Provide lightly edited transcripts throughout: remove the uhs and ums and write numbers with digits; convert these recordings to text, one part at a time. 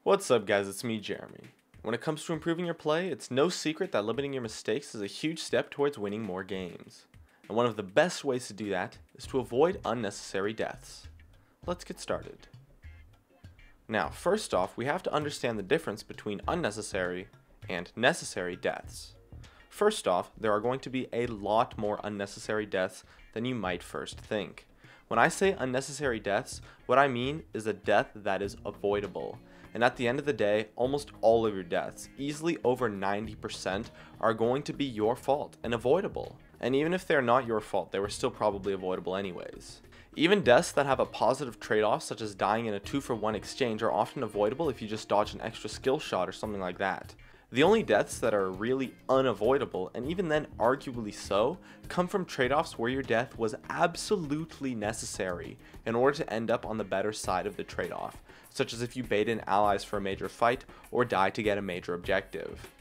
What's up guys, it's me Jeremy. When it comes to improving your play, it's no secret that limiting your mistakes is a huge step towards winning more games. And one of the best ways to do that is to avoid unnecessary deaths. Let's get started. Now, first off, we have to understand the difference between unnecessary and necessary deaths. First off, there are going to be a lot more unnecessary deaths than you might first think. When I say unnecessary deaths, what I mean is a death that is avoidable. And at the end of the day, almost all of your deaths, easily over 90%, are going to be your fault and avoidable. And even if they're not your fault, they were still probably avoidable anyways. Even deaths that have a positive trade-off, such as dying in a 2-for-1 exchange, are often avoidable if you just dodge an extra skill shot or something like that. The only deaths that are really unavoidable, and even then arguably so, come from trade-offs where your death was absolutely necessary in order to end up on the better side of the trade-off, such as if you bait in allies for a major fight or die to get a major objective.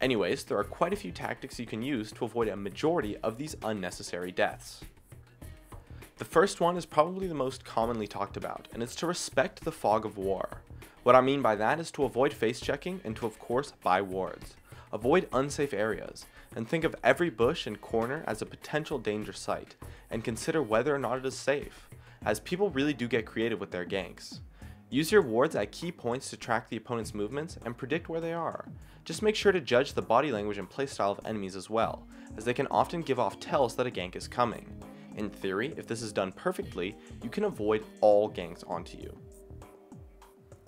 Anyways, there are quite a few tactics you can use to avoid a majority of these unnecessary deaths. The first one is probably the most commonly talked about, and it's to respect the fog of war. What I mean by that is to avoid face checking and to of course buy wards. Avoid unsafe areas, and think of every bush and corner as a potential danger site, and consider whether or not it is safe, as people really do get creative with their ganks. Use your wards at key points to track the opponent's movements and predict where they are. Just make sure to judge the body language and playstyle of enemies as well, as they can often give off tells that a gank is coming. In theory, if this is done perfectly, you can avoid all ganks onto you.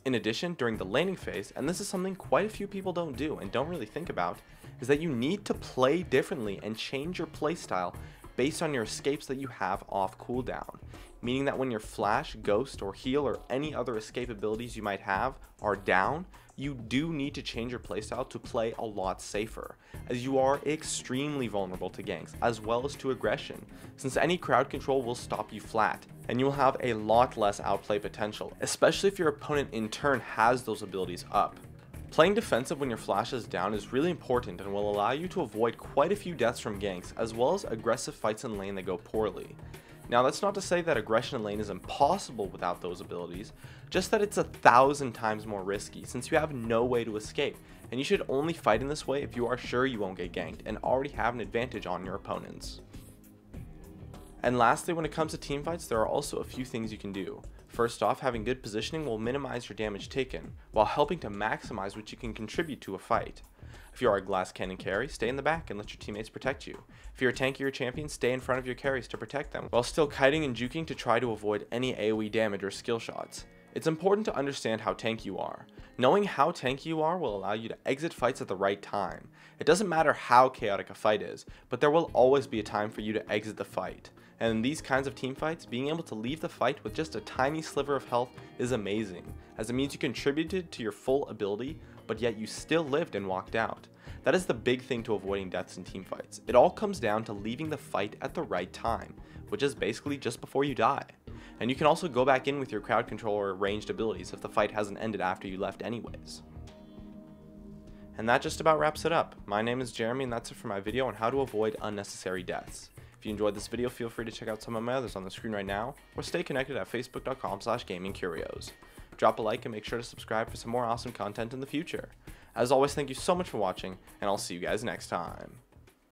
In addition, during the laning phase, and this is something quite a few people don't do and don't really think about, is that you need to play differently and change your playstyle based on your escapes that you have off cooldown. Meaning that when your flash, ghost, or heal, or any other escape abilities you might have are down, you do need to change your playstyle to play a lot safer, as you are extremely vulnerable to ganks, as well as to aggression, since any crowd control will stop you flat, and you will have a lot less outplay potential, especially if your opponent in turn has those abilities up. Playing defensive when your flash is down is really important and will allow you to avoid quite a few deaths from ganks, as well as aggressive fights in lane that go poorly. Now, that's not to say that aggression in lane is impossible without those abilities, just that it's 1,000 times more risky since you have no way to escape, and you should only fight in this way if you are sure you won't get ganked and already have an advantage on your opponents. And lastly, when it comes to teamfights, there are also a few things you can do. First off, having good positioning will minimize your damage taken, while helping to maximize what you can contribute to a fight. If you are a glass cannon carry, stay in the back and let your teammates protect you. If you're a tanky or champion, stay in front of your carries to protect them, while still kiting and juking to try to avoid any AoE damage or skill shots. It's important to understand how tanky you are. Knowing how tanky you are will allow you to exit fights at the right time. It doesn't matter how chaotic a fight is, but there will always be a time for you to exit the fight. And in these kinds of team fights, being able to leave the fight with just a tiny sliver of health is amazing, as it means you contributed to your full ability, but yet you still lived and walked out. That is the big thing to avoiding deaths in team fights. It all comes down to leaving the fight at the right time, which is basically just before you die. And you can also go back in with your crowd control or ranged abilities if the fight hasn't ended after you left anyways. And that just about wraps it up. My name is Jeremy, and that's it for my video on how to avoid unnecessary deaths. If you enjoyed this video, feel free to check out some of my others on the screen right now, or stay connected at facebook.com/gamingcurios. Drop a like and make sure to subscribe for some more awesome content in the future. As always, thank you so much for watching, and I'll see you guys next time.